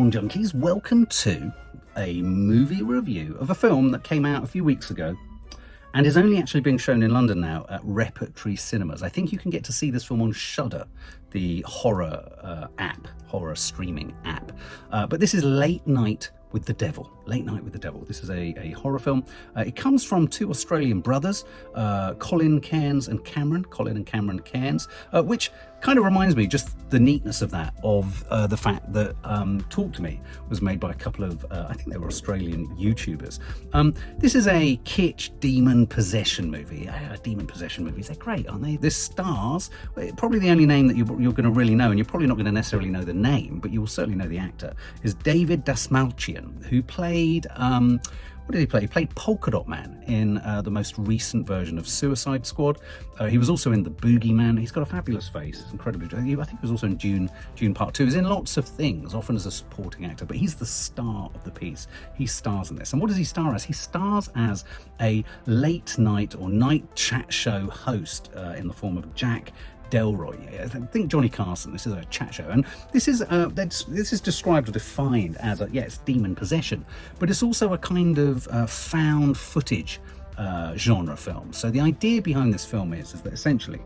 on, Junkies. Welcome to a movie review of a film that came out a few weeks ago and is only actually being shown in London now at Repertory Cinemas. I think you can get to see this film on Shudder, the horror horror streaming app. But this is Late Night with the Devil. Late Night with the Devil. This is a horror film. It comes from two Australian brothers, Colin and Cameron Cairns, which kind of reminds me, just the neatness of that, of the fact that Talk To Me was made by a couple of, I think they were Australian YouTubers. This is a kitsch demon possession movie. Demon possession movies, they're great, aren't they? This stars, probably the only name that you're going to really know, and you're probably not going to necessarily know the name, but you will certainly know the actor, is David Dastmalchian, who played, what did he play? He played Polka Dot Man in the most recent version of Suicide Squad. He was also in The Boogeyman. He's got a fabulous face. It's incredibly. I think he was also in Dune Part 2. He's in lots of things, often as a supporting actor, but he's the star of the piece. He stars in this. And what does he star as? He stars as a late night or night chat show host in the form of Jack Delroy. I think Johnny Carson. This is a chat show, and this is described or defined as it's demon possession, but it's also a kind of found footage genre film. So the idea behind this film is that essentially,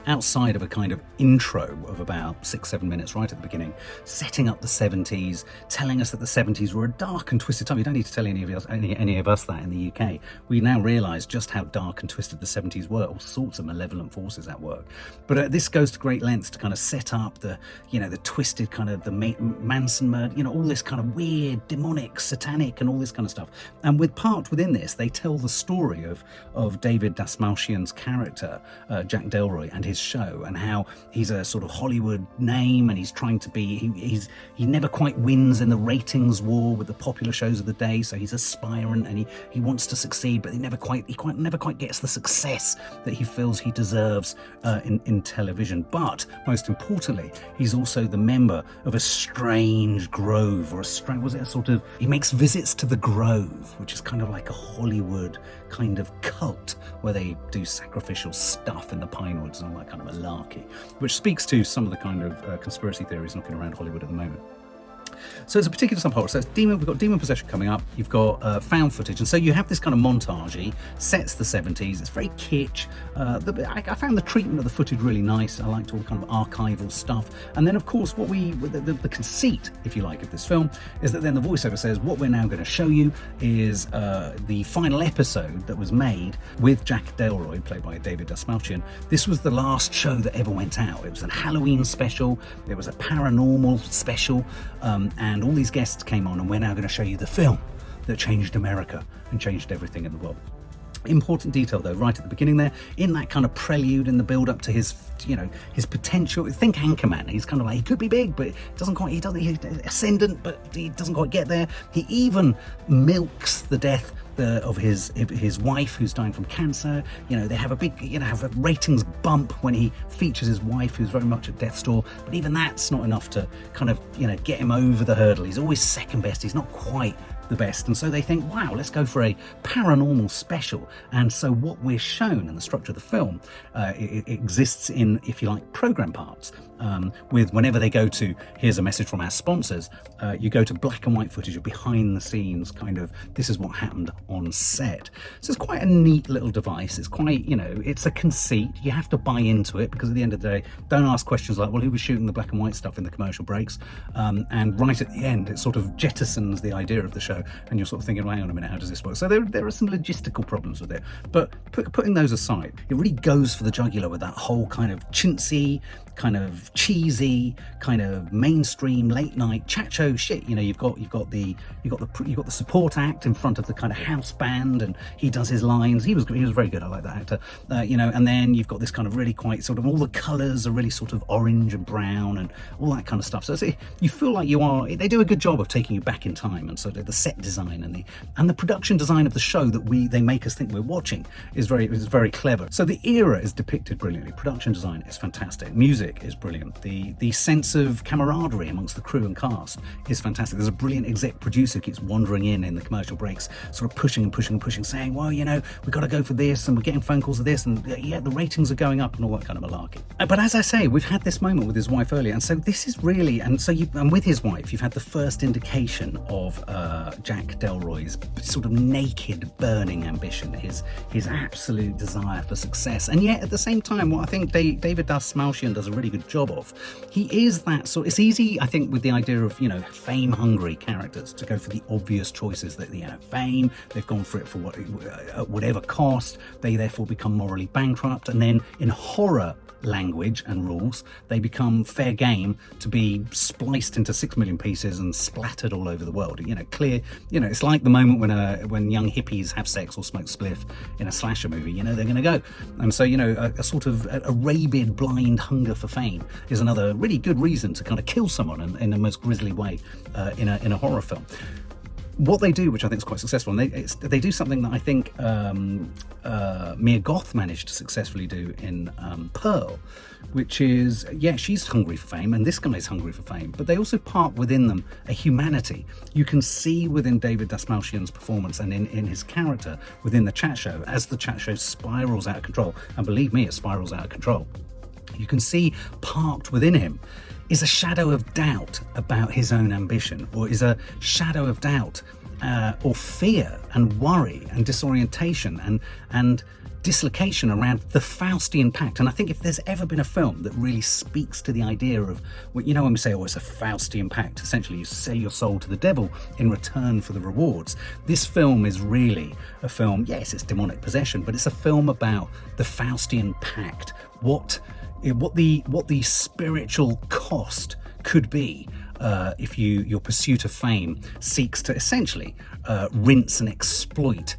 outside of a kind of intro of about 6-7 minutes right at the beginning, setting up the 70s, telling us that the 70s were a dark and twisted time. You don't need to tell any of us that in the UK. We now realise just how dark and twisted the 70s were, all sorts of malevolent forces at work. But this goes to great lengths to kind of set up the twisted kind of the Manson murder, all this kind of weird, demonic, satanic, and all this kind of stuff. And within this, they tell the story of David Dastmalchian's character, Jack Delroy, and his show, and how he's a sort of Hollywood name, and he's trying to be, he never quite wins in the ratings war with the popular shows of the day, so he's aspirant and he wants to succeed, but he never quite gets the success that he feels he deserves in television. But most importantly, he's also the member of a strange grove, or he makes visits to the Grove, which is kind of like a Hollywood kind of cult where they do sacrificial stuff in the pine woods and all that kind of malarkey, which speaks to some of the kind of conspiracy theories knocking around Hollywood at the moment. So it's a particular type of horror. So we've got demon possession coming up. You've got found footage, and so you have this kind of montage. Sets the 70s. It's very kitsch. I found the treatment of the footage really nice. I liked all the kind of archival stuff. And then, of course, the conceit, if you like, of this film is that then the voiceover says, what we're now going to show you is the final episode that was made with Jack Delroy, played by David Dastmalchian. This was the last show that ever went out. It was a Halloween special. It was a paranormal special. And all these guests came on, and we're now going to show you the film that changed America and changed everything in the world. Important detail though, right at the beginning there, in that kind of prelude, in the build up to his potential. Think Anchorman. He's kind of like, he could be big, but he's ascendant, but he doesn't quite get there. He even milks the death of his wife, who's dying from cancer. They have a ratings bump when he features his wife, who's very much at death's door. But even that's not enough to kind of get him over the hurdle. He's always second best. He's not quite the best, and so they think, wow, let's go for a paranormal special. And so what we're shown in the structure of the film, it exists in, if you like, program parts, with whenever they go to, here's a message from our sponsors, you go to black and white footage of behind the scenes, kind of, this is what happened on set. So it's quite a neat little device. It's quite, it's a conceit. You have to buy into it, because at the end of the day, don't ask questions like, well, who was shooting the black and white stuff in the commercial breaks? And right at the end, it sort of jettisons the idea of the show, and you're sort of thinking, well, hang on a minute, how does this work? So there are some logistical problems with it, but putting those aside, it really goes for the jugular with that whole kind of chintzy, kind of cheesy, kind of mainstream late night chat show shit. You've got the support act in front of the kind of house band, and he does his lines. He was very good. I like that actor. And then you've got this kind of really quite sort of, all the colours are really sort of orange and brown and all that kind of stuff. So you feel like they do a good job of taking you back in time, and so the set design and the production design of the show that they make us think we're watching is very clever. So the era is depicted brilliantly. Production design is fantastic. Music is brilliant. The sense of camaraderie amongst the crew and cast is fantastic. There's a brilliant exec producer who keeps wandering in the commercial breaks, sort of pushing and pushing and pushing, saying, well, you know, we've got to go for this, and we're getting phone calls of this, and yeah, the ratings are going up and all that kind of malarkey. But as I say, we've had this moment with his wife earlier, and so this is really, and with his wife, you've had the first indication of Jack Delroy's sort of naked, burning ambition, his absolute desire for success, and yet at the same time, what I think David Dastmalchian does a really good job of, he is that sort. It's easy, I think, with the idea of, you know, fame-hungry characters to go for the obvious choices that, you know, fame, they've gone for it for at whatever cost, they therefore become morally bankrupt, and then in horror language and rules, they become fair game to be spliced into 6 million pieces and splattered all over the world. You know, clear. You know, it's like the moment when young hippies have sex or smoke spliff in a slasher movie. You know, they're going to go, and so, you know, a sort of a rabid, blind hunger for fame is another really good reason to kind of kill someone in the most grisly way in a horror film. What they do, which I think is quite successful, and they do something that I think Mia Goth managed to successfully do in Pearl, which is, yeah, she's hungry for fame, and this guy's hungry for fame, but they also part within them a humanity. You can see within David Dastmalchian's performance and in his character within the chat show, as the chat show spirals out of control, and believe me, it spirals out of control, you can see parked within him is a shadow of doubt about his own ambition, or is a shadow of doubt or fear and worry and disorientation and dislocation around the Faustian pact. And I think if there's ever been a film that really speaks to the idea of, well, you know, when we say, oh, it's a Faustian pact, essentially you sell your soul to the devil in return for the rewards. This film is really a film, yes, it's demonic possession, but it's a film about the Faustian pact, what the spiritual cost could be if your pursuit of fame seeks to essentially rinse and exploit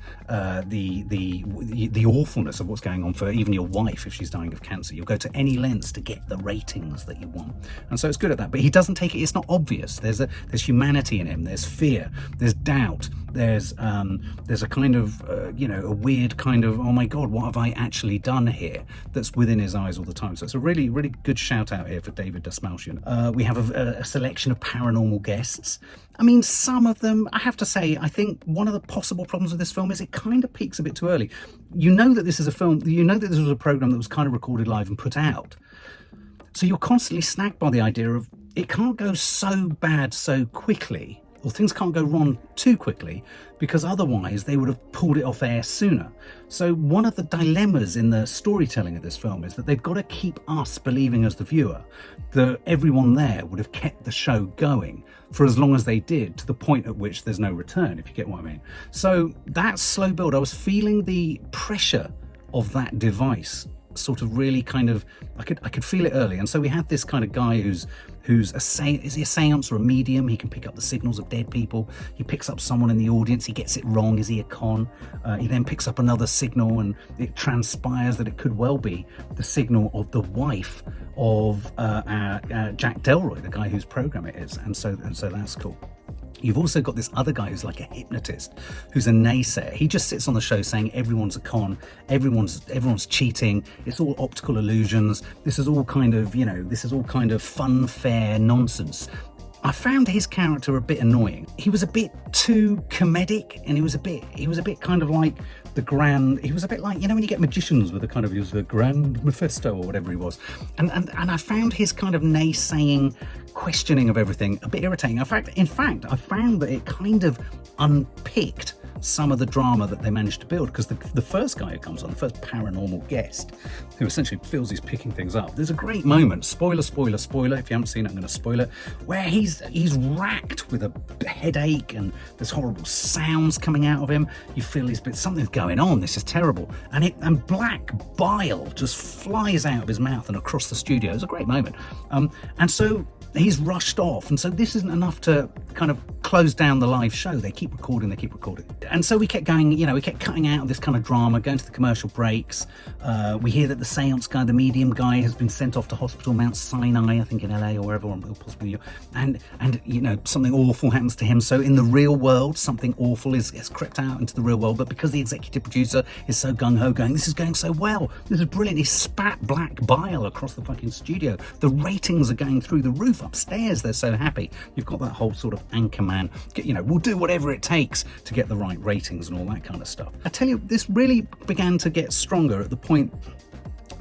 the awfulness of what's going on for even your wife if she's dying of cancer. You'll go to any lengths to get the ratings that you want, and so it's good at that. But he doesn't take it. It's not obvious. There's humanity in him. There's fear. There's doubt. There's a kind of you know, a weird kind of, oh my God, what have I actually done here? That's within his eyes all the time. So it's a really, really good shout out here for David Dastmalchian. We have a selection of paranormal guests. I mean, some of them, I have to say, I think one of the possible problems with this film is it kind of peaks a bit too early. You know that this is a film, you know that this was a program that was kind of recorded live and put out. So you're constantly snagged by the idea of it can't go so bad so quickly, or things can't go wrong too quickly, because otherwise they would have pulled it off air sooner. So one of the dilemmas in the storytelling of this film is that they've got to keep us believing as the viewer that everyone there would have kept the show going for as long as they did, to the point at which there's no return, if you get what I mean. So that slow build, I was feeling the pressure of that device sort of really kind of, I could feel it early. And so we had this kind of guy who's is he a seance or a medium? He can pick up the signals of dead people. He picks up someone in the audience, he gets it wrong. Is he a con? He then picks up another signal, and it transpires that it could well be the signal of the wife of Jack Delroy, the guy whose program it is. And so that's cool. You've also got this other guy who's like a hypnotist, who's a naysayer. He just sits on the show saying everyone's a con, everyone's cheating, it's all optical illusions, this is all kind of, you know, this is all kind of fun, fair nonsense. I found his character a bit annoying. He was a bit too comedic, and he was a bit kind of like he was a bit like, you know, when you get magicians with a kind of, he was the grand Mephisto or whatever he was. And I found his kind of naysaying, questioning of everything a bit irritating. In fact, I found that it kind of unpicked some of the drama that they managed to build, because the first guy who comes on, the first paranormal guest, who essentially feels he's picking things up, there's a great moment, spoiler, if you haven't seen it, I'm going to spoil it, where he's racked with a headache, and there's horrible sounds coming out of him. You feel something's going on, this is terrible, and black bile just flies out of his mouth and across the studio. It's a great moment, and so he's rushed off, and so this isn't enough to kind of close down the live show. They keep recording. And so we kept going, you know, we kept cutting out this kind of drama, going to the commercial breaks. We hear that the seance guy, the medium guy, has been sent off to hospital Mount Sinai, I think in LA or wherever, or possibly, and you know, something awful happens to him. So in the real world, something awful is crept out into the real world, but because the executive producer is so gung-ho going, this is going so well, this is brilliant, he spat black bile across the fucking studio, the ratings are going through the roof upstairs, they're so happy. You've got that whole sort of Anchorman man, we'll do whatever it takes to get the right ratings and all that kind of stuff. I tell you, this really began to get stronger at the point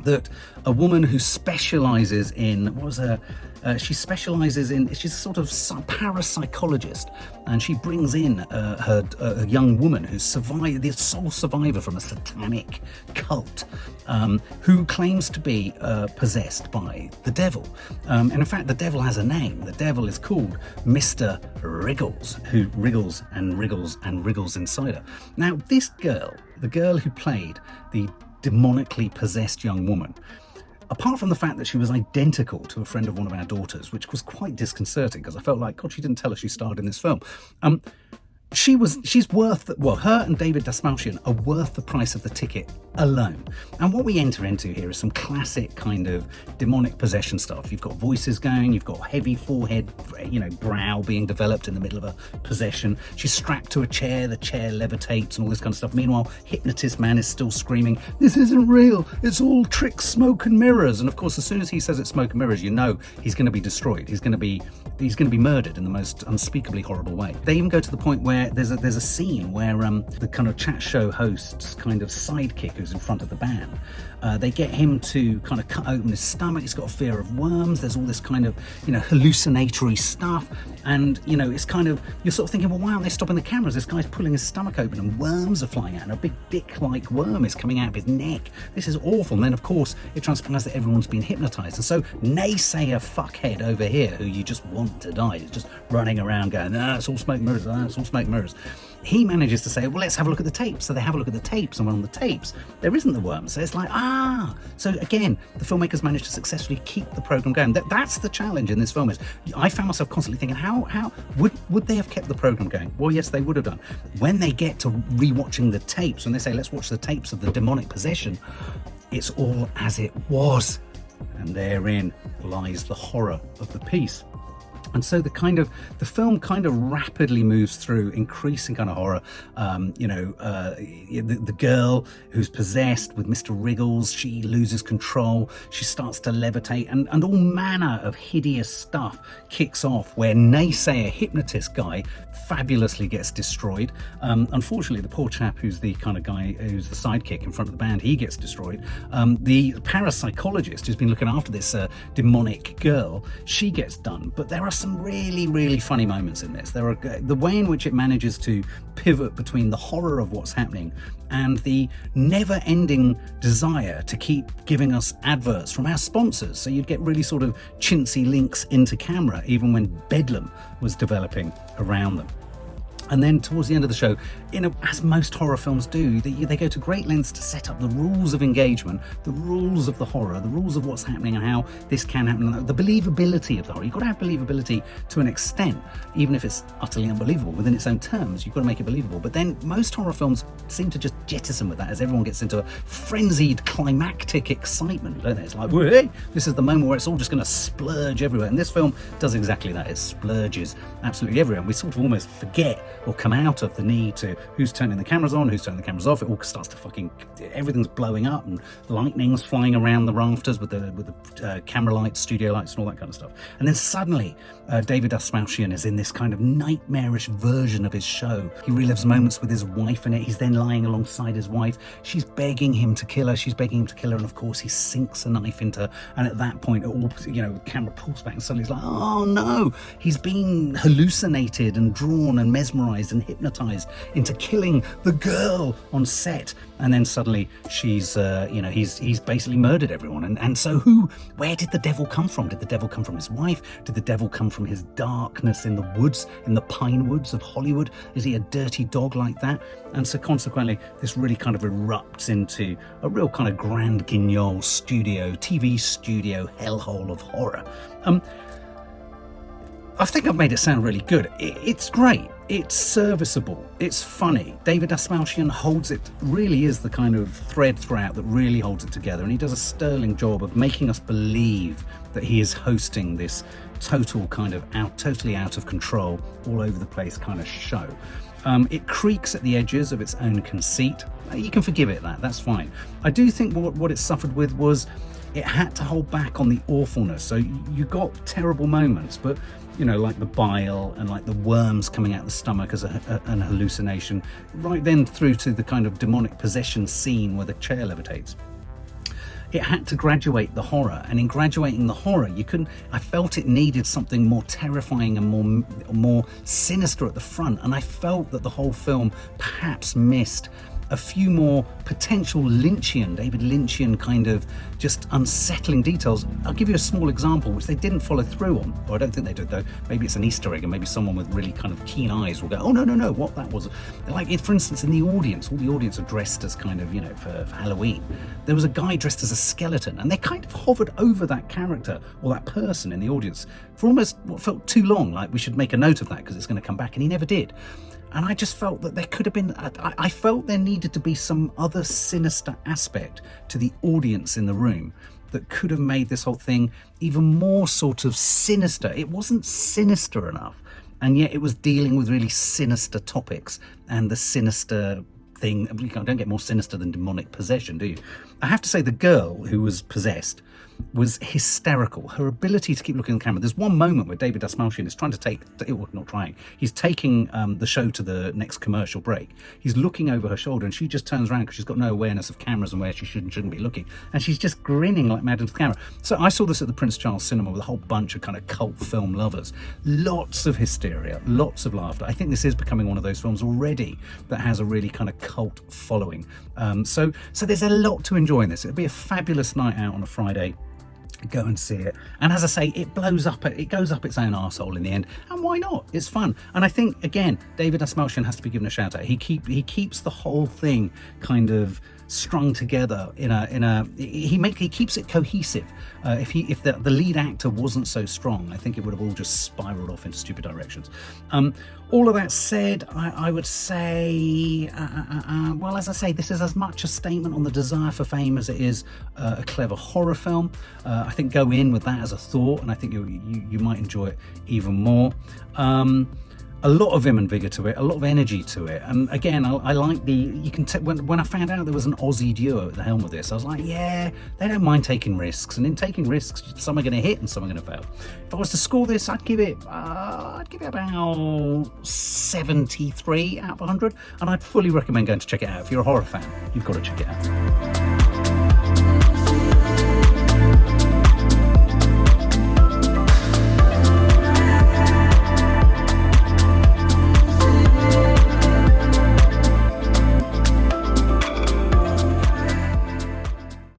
that a woman who specializes in, she's a sort of parapsychologist, and she brings in a young woman who's survived, the sole survivor from a satanic cult, who claims to be possessed by the devil. And in fact, the devil has a name. The devil is called Mr. Wriggles, who wriggles and wriggles and wriggles inside her. Now, this girl, the girl who played the demonically possessed young woman, apart from the fact that she was identical to a friend of one of our daughters, which was quite disconcerting because I felt like, God, she didn't tell us she starred in this film. She's worth, her and David Dastmalchian are worth the price of the ticket alone. And what we enter into here is some classic kind of demonic possession stuff. You've got voices going, you've got heavy forehead, brow being developed in the middle of a possession. She's strapped to a chair, the chair levitates and all this kind of stuff. Meanwhile, hypnotist man is still screaming, "This isn't real, it's all tricks, smoke and mirrors." And of course, as soon as he says it's smoke and mirrors, he's going to be destroyed. He's going to be murdered in the most unspeakably horrible way. They even go to the point where there's a scene where the kind of chat show host's kind of sidekick who's in front of the band, they get him to kind of cut open his stomach. He's got a fear of worms. There's all this kind of hallucinatory stuff, and it's kind of, you're sort of thinking, well, why aren't they stopping the cameras? This guy's pulling his stomach open and worms are flying out and a big dick-like worm is coming out of his neck. This is awful. And then of course it transpires that everyone's been hypnotized, and so naysayer fuckhead over here, who you just want to die, is just running around going, it's all smoke mirrors, it's all smoke mirrors. He manages to say, well, let's have a look at the tapes. So they have a look at the tapes, and on the tapes there isn't the worm. So it's like, so again, the filmmakers managed to successfully keep the program going. That's the challenge in this film. Is I found myself constantly thinking, how would they have kept the program going? Well, yes, they would have done. When they get to rewatching the tapes, when they say, let's watch the tapes of the demonic possession, it's all as it was, and therein lies the horror of the piece. And so the film kind of rapidly moves through increasing kind of horror. The girl who's possessed with Mr. Wriggles, she loses control. She starts to levitate, and all manner of hideous stuff kicks off, where naysayer hypnotist guy fabulously gets destroyed. Unfortunately, the poor chap who's the kind of guy who's the sidekick in front of the band, he gets destroyed. The parapsychologist who's been looking after this demonic girl, she gets done. But there are some really, really funny moments in this. There are the way in which it manages to pivot between the horror of what's happening and the never-ending desire to keep giving us adverts from our sponsors. So you'd get really sort of chintzy links into camera, even when Bedlam was developing around them. And then towards the end of the show, as most horror films do, they go to great lengths to set up the rules of engagement, the rules of the horror, the rules of what's happening and how this can happen, the believability of the horror. You've got to have believability to an extent, even if it's utterly unbelievable within its own terms. You've got to make it believable. But then most horror films seem to just jettison with that as everyone gets into a frenzied climactic excitement, don't they? It's like, hey, this is the moment where it's all just going to splurge everywhere. And this film does exactly that. It splurges absolutely everywhere. And we sort of almost forget or come out of the need to who's turning the cameras on, who's turning the cameras off. It all starts to everything's blowing up and lightning's flying around the rafters with the camera lights, studio lights and all that kind of stuff. And then suddenly David Dastmalchian is in this kind of nightmarish version of his show. He relives moments with his wife in it. He's then lying alongside his wife. She's begging him to kill her. And of course he sinks a knife into her. And at that point, the camera pulls back and suddenly it's like, oh no, he's been hallucinated and drawn and mesmerized and hypnotized into killing the girl on set. And then suddenly she's he's basically murdered everyone. And so where did the devil come from? Did the devil come from his wife? Did the devil come from his darkness in the woods, in the pine woods of Hollywood? Is he a dirty dog like that? And so consequently this really kind of erupts into a real kind of Grand Guignol TV studio hellhole of horror. I think I've made it sound really good. It's great. It's serviceable. It's funny. David Dastmalchian really is the kind of thread throughout that really holds it together. And he does a sterling job of making us believe that he is hosting this totally out of control, all over the place kind of show. It creaks at the edges of its own conceit. You can forgive it that's fine. I do think what it suffered with was it had to hold back on the awfulness. So you got terrible moments, but you know, like the bile and like the worms coming out the stomach as an hallucination, right then through to the kind of demonic possession scene where the chair levitates. It had to graduate the horror, and in graduating the horror, I felt it needed something more terrifying and more sinister at the front, and I felt that the whole film perhaps missed a few more potential David Lynchian kind of just unsettling details. I'll give you a small example, which they didn't follow through on, or I don't think they did though. Maybe it's an Easter egg, and maybe someone with really kind of keen eyes will go, oh no, what that was. Like, for instance, in the audience, all the audience are dressed as kind of, you know, for Halloween. There was a guy dressed as a skeleton, and they kind of hovered over that character or that person in the audience for almost what felt too long, like we should make a note of that because it's going to come back, and he never did. And I just felt that there could have been, I felt there needed to be some other sinister aspect to the audience in the room that could have made this whole thing even more sort of sinister. It wasn't sinister enough, and yet it was dealing with really sinister topics and the sinister thing. You don't get more sinister than demonic possession, do you? I have to say, the girl who was possessed was hysterical. Her ability to keep looking at the camera. There's one moment where David Dastmalchian is trying to he's taking the show to the next commercial break. He's looking over her shoulder, and she just turns around because she's got no awareness of cameras and where she shouldn't be looking, and she's just grinning like mad into the camera. So I saw this at the Prince Charles Cinema with a whole bunch of kind of cult film lovers. Lots of hysteria, lots of laughter. I think this is becoming one of those films already that has a really kind of cult following. So there's a lot to enjoy in this. It'll be a fabulous night out on a Friday. Go and see it, and as I say, it goes up its own arsehole in the end, and why not? It's fun. And I think, again, David Dastmalchian has to be given a shout out. He keeps the whole thing kind of strung together he keeps it cohesive. If the lead actor wasn't so strong, I think it would have all just spiraled off into stupid directions. All of that said, I would say, well, as I say, this is as much a statement on the desire for fame as it is a clever horror film. I think go in with that as a thought, and I think you might enjoy it even more. A lot of vim and vigour to it, a lot of energy to it, and again, I like when I found out there was an Aussie duo at the helm of this, I was like, yeah, they don't mind taking risks, and in taking risks, some are going to hit and some are going to fail. If I was to score this, I'd give it about 73 out of 100, and I'd fully recommend going to check it out. If you're a horror fan, you've got to check it out.